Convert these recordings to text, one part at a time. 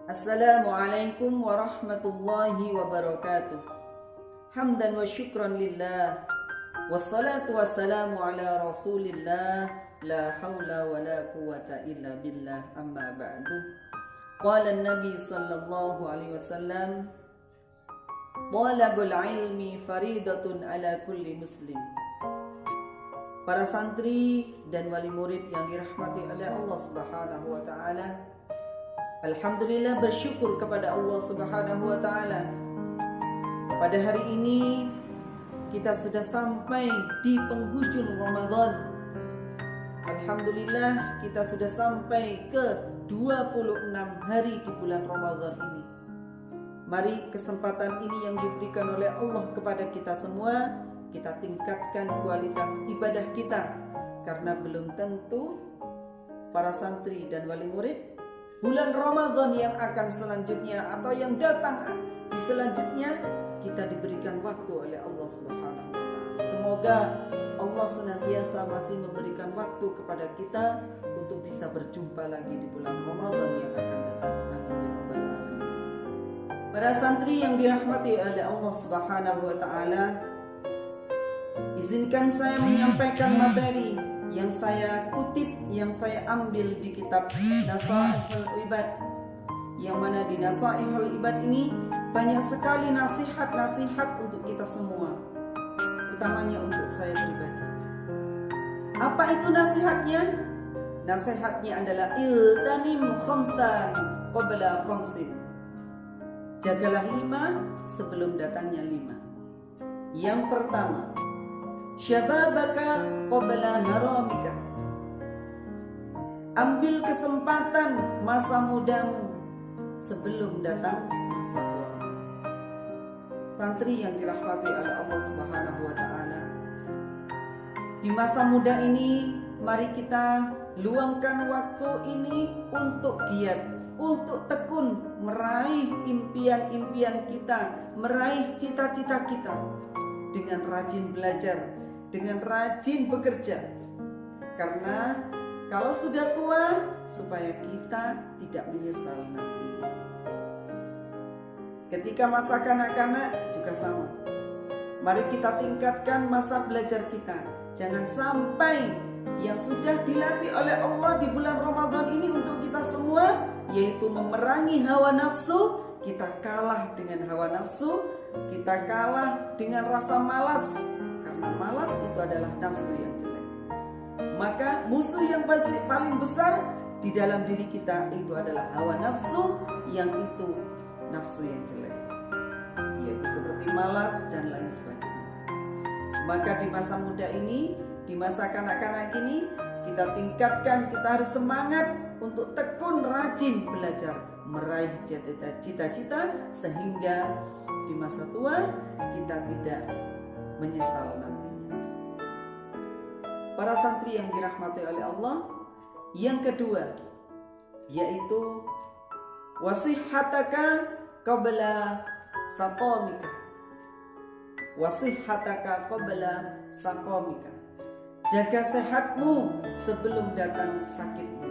Assalamualaikum warahmatullahi wabarakatuh. Hamdan wa syukran lillah. Wassalatu wassalamu ala rasulillah. La hawla wa la quwata illa billah. Amma ba'du. Qala Nabi sallallahu alaihi wasallam, talabul ilmi faridatun ala kulli muslim. Para santri dan wali murid yang dirahmati oleh Allah Subhanahu wa taala, alhamdulillah bersyukur kepada Allah Subhanahu wa taala. Pada hari ini kita sudah sampai di penghujung Ramadan. Alhamdulillah kita sudah sampai ke 26 hari di bulan Ramadan ini. Mari kesempatan ini yang diberikan oleh Allah kepada kita semua, kita tingkatkan kualitas ibadah kita, karena belum tentu para santri dan wali murid bulan Ramadan yang akan selanjutnya atau yang datang di selanjutnya kita diberikan waktu oleh Allah Subhanahu wa taala. Semoga Allah senantiasa masih memberikan waktu kepada kita untuk bisa berjumpa lagi di bulan Ramadan yang akan datang. Amin ya rabbal alamin. Para santri yang dirahmati oleh Allah Subhanahu wa taala, izinkan saya menyampaikan materi yang saya kutip, yang saya ambil di kitab Nasaihul Ibad, yang mana di Nasaihul Ibad ini banyak sekali nasihat-nasihat untuk kita semua, utamanya untuk saya pribadi. Apa itu nasihatnya? Nasihatnya adalah iltanim khamsan qabla khamsin. Jagalah 5 sebelum datangnya 5. Yang pertama, syababaka qabla haramika. Ambil kesempatan masa mudamu sebelum datang masa tua. Santri yang dirahmati oleh Allah Subhanahu wa taala, di masa muda ini mari kita luangkan waktu ini untuk giat, untuk tekun meraih impian-impian kita, meraih cita-cita kita, dengan rajin belajar, dengan rajin bekerja. Karena kalau sudah tua, supaya kita tidak menyesal nantinya. Ketika masa kanak-kanak juga sama. Mari kita tingkatkan masa belajar kita. Jangan sampai yang sudah dilatih oleh Allah di bulan Ramadan ini untuk kita semua, yaitu memerangi hawa nafsu, kita kalah dengan hawa nafsu, kita kalah dengan rasa malas. Karena malas itu adalah nafsu yang jelek. Maka musuh yang paling besar di dalam diri kita itu adalah hawa nafsu, yang itu nafsu yang jelek, yaitu seperti malas dan lain sebagainya. Maka di masa muda ini, di masa kanak-kanak ini, kita tingkatkan, kita harus semangat untuk tekun rajin belajar, meraih cita-cita, sehingga di masa tua kita tidak menyesal nantinya. Para santri yang dirahmati oleh Allah, yang kedua yaitu wasihhataka qabla saqamika. Wasihhataka qabla saqamika. Jaga sehatmu sebelum datang sakitmu.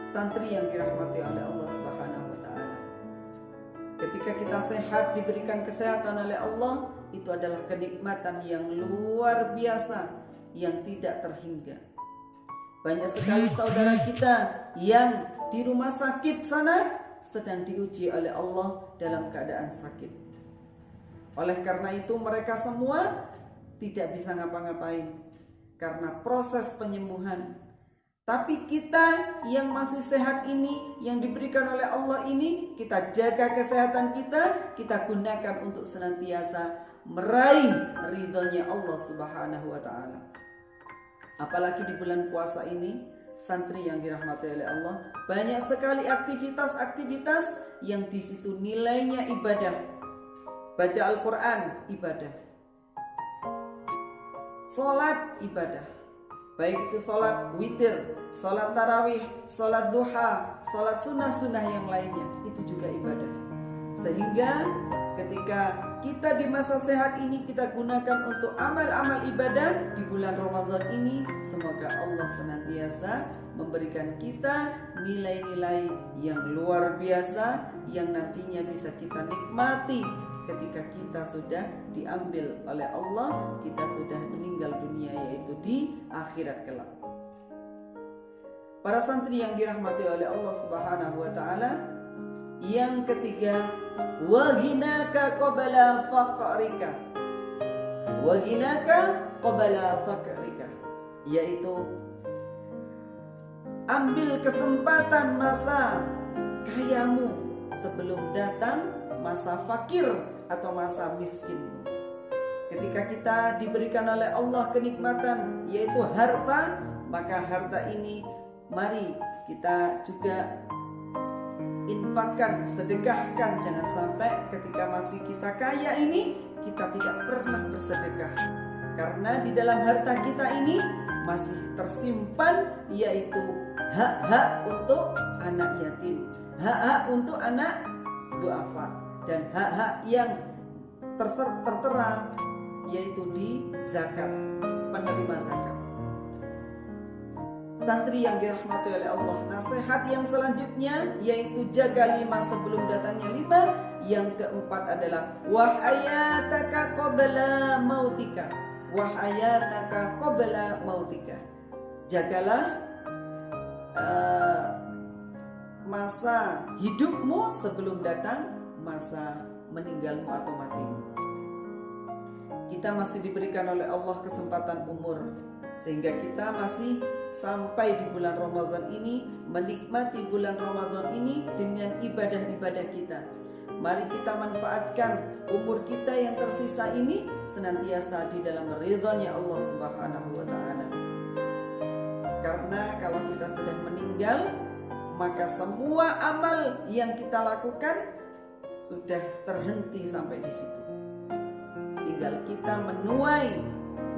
Santri yang dirahmati oleh Allah Subhanahu wa taala, ketika kita sehat, diberikan kesehatan oleh Allah, itu adalah kenikmatan yang luar biasa, yang tidak terhingga. Banyak sekali saudara kita yang di rumah sakit sana sedang diuji oleh Allah dalam keadaan sakit. Oleh karena itu mereka semua tidak bisa ngapa-ngapain karena proses penyembuhan. Tapi kita yang masih sehat ini, yang diberikan oleh Allah ini, kita jaga kesehatan kita, kita gunakan untuk senantiasa meraih ridhonya Allah Subhanahu wa taala. Apalagi di bulan puasa ini, santri yang dirahmati oleh Allah, banyak sekali aktivitas-aktivitas yang di situ nilainya ibadah. Baca Al-Quran, ibadah. Salat, ibadah. Baik itu salat witir, salat tarawih, salat duha, salat sunnah-sunnah yang lainnya, itu juga ibadah. Sehingga ketika kita di masa sehat ini kita gunakan untuk amal-amal ibadah di bulan Ramadan ini. Semoga Allah senantiasa memberikan kita nilai-nilai yang luar biasa yang nantinya bisa kita nikmati ketika kita sudah diambil oleh Allah, kita sudah meninggal dunia, yaitu di akhirat kelak. Para santri yang dirahmati oleh Allah Subhanahu wa taala, yang ketiga, wa ghinaka qabla faqrika. Wa ghinaka qabla faqrika, yaitu ambil kesempatan masa kayamu sebelum datang masa fakir atau masa miskinmu. Ketika kita diberikan oleh Allah kenikmatan yaitu harta, maka harta ini mari kita juga infakkan, sedekahkan. Jangan sampai ketika masih kita kaya ini kita tidak pernah bersedekah, karena di dalam harta kita ini masih tersimpan yaitu hak-hak untuk anak yatim, hak-hak untuk anak duafa, dan hak-hak yang tertera yaitu di zakat, penerima zakat. Santri yang dirahmati oleh Allah, nasihat yang selanjutnya yaitu jaga 5 sebelum datangnya 5. Yang keempat adalah wahayataka qabla mautika. Wahayataka qabla mautika. Jagalah masa hidupmu sebelum datang masa meninggalmu atau matimu. Kita masih diberikan oleh Allah kesempatan umur, sehingga kita masih sampai di bulan Ramadan ini, menikmati bulan Ramadan ini dengan ibadah-ibadah kita. Mari kita manfaatkan umur kita yang tersisa ini senantiasa di dalam ridhonya Allah Subhanahu wa taala. Karena kalau kita sudah meninggal, maka semua amal yang kita lakukan sudah terhenti sampai di situ. Tinggal kita menuai,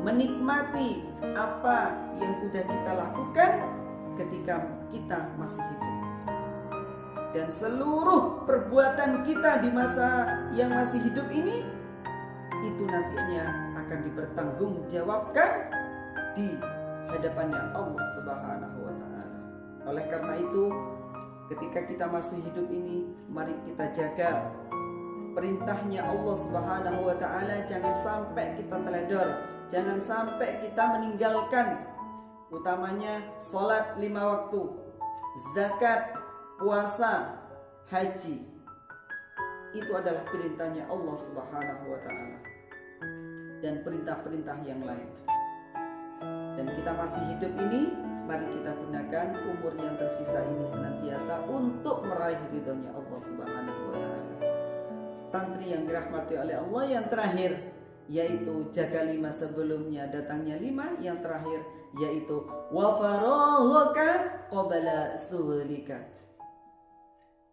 menikmati apa yang sudah kita lakukan ketika kita masih hidup. Dan seluruh perbuatan kita di masa yang masih hidup ini, itu nantinya akan dipertanggungjawabkan di hadapannya Allah Subhanahu wa taala. Oleh karena itu, ketika kita masih hidup ini, mari kita jaga perintahnya Allah Subhanahu wa taala. Jangan sampai kita teledor, jangan sampai kita meninggalkan, utamanya salat 5 waktu, zakat, puasa, haji. Itu adalah perintahnya Allah Subhanahu wa taala dan perintah-perintah yang lain. Dan kita masih hidup ini, mari kita gunakan umur yang tersisa ini senantiasa untuk meraih ridhonya Allah Subhanahu wa taala. Santri yang dirahmati oleh Allah, yang terakhir yaitu jaga 5 sebelumnya datangnya 5. Yang terakhir yaitu wa faraghuka qabla suhlika.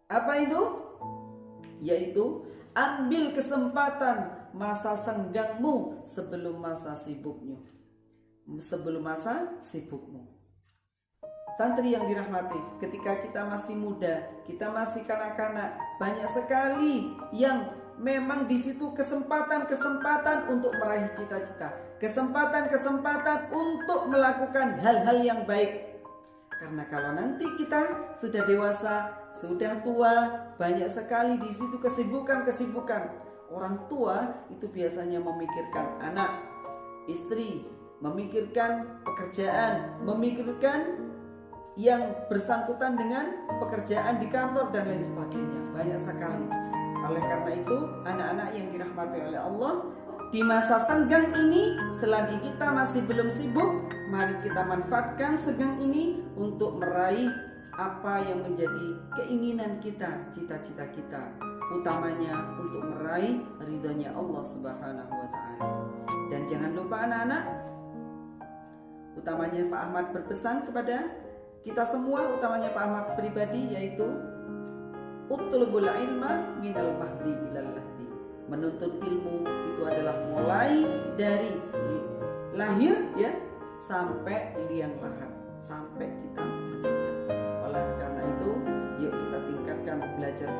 Apa itu? Yaitu ambil kesempatan masa senggangmu sebelum masa sibukmu. Santri yang dirahmati, ketika kita masih muda, kita masih kanak-kanak, banyak sekali yang memang di situ kesempatan untuk meraih cita-cita, kesempatan untuk melakukan hal-hal yang baik. Karena kalau nanti kita sudah dewasa, sudah tua, banyak sekali di situ kesibukan. Orang tua itu biasanya memikirkan anak, istri, memikirkan pekerjaan, memikirkan yang bersangkutan dengan pekerjaan di kantor dan lain sebagainya. Banyak sekali. Oleh karena itu, anak-anak yang dirahmati oleh Allah, di masa senggang ini, selagi kita masih belum sibuk, mari kita manfaatkan senggang ini untuk meraih apa yang menjadi keinginan kita, cita-cita kita, utamanya untuk meraih ridhonya Allah Subhanahu wa taala. Dan jangan lupa anak-anak, utamanya Pak Ahmad berpesan kepada kita semua, utamanya Pak Ahmad pribadi, yaitu utlubul ilma minal mahdi ilal lahdi. Menuntut ilmu itu adalah mulai dari lahir ya sampai liang lahat, sampai kita meninggal. Oleh karena itu, yuk kita tingkatkan belajar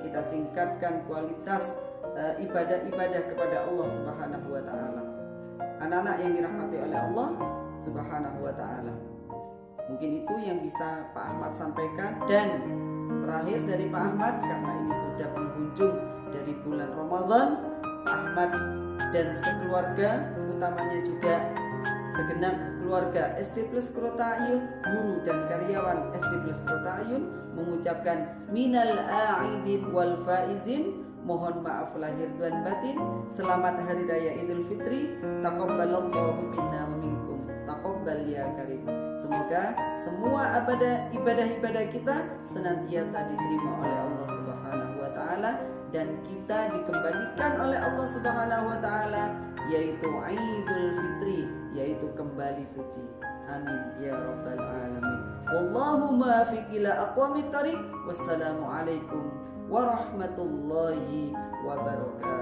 kita tingkatkan kualitas ibadah-ibadah kepada Allah Subhanahu wa taala. Anak-anak yang dirahmati oleh Allah Subhanahu wa taala. Mungkin itu yang bisa Pak Ahmad sampaikan. Dan terakhir dari Pak Ahmad, karena ini sudah penghujung dari bulan Ramadan, Pak Ahmad dan sekeluarga, utamanya juga segenap keluarga SD Plus Qurrata A'yun, guru dan karyawan SD Plus Qurrata A'yun mengucapkan minal a'idin wal faizin, mohon maaf lahir dan batin, selamat hari raya Idul Fitri, taqabbalallahu minna wa minkum, taqabbal ya karim. Semoga semua ibadah-ibadah kita senantiasa diterima oleh Allah Subhanahu wa taala dan kita dikembalikan oleh Allah Subhanahu wa taala, yaitu Idul Fitri, yaitu kembali suci. Amin ya rabbal alamin. Wallahu muwaffiq ila aqwamit thariq. Wassalamualaikum warahmatullahi wabarakatuh.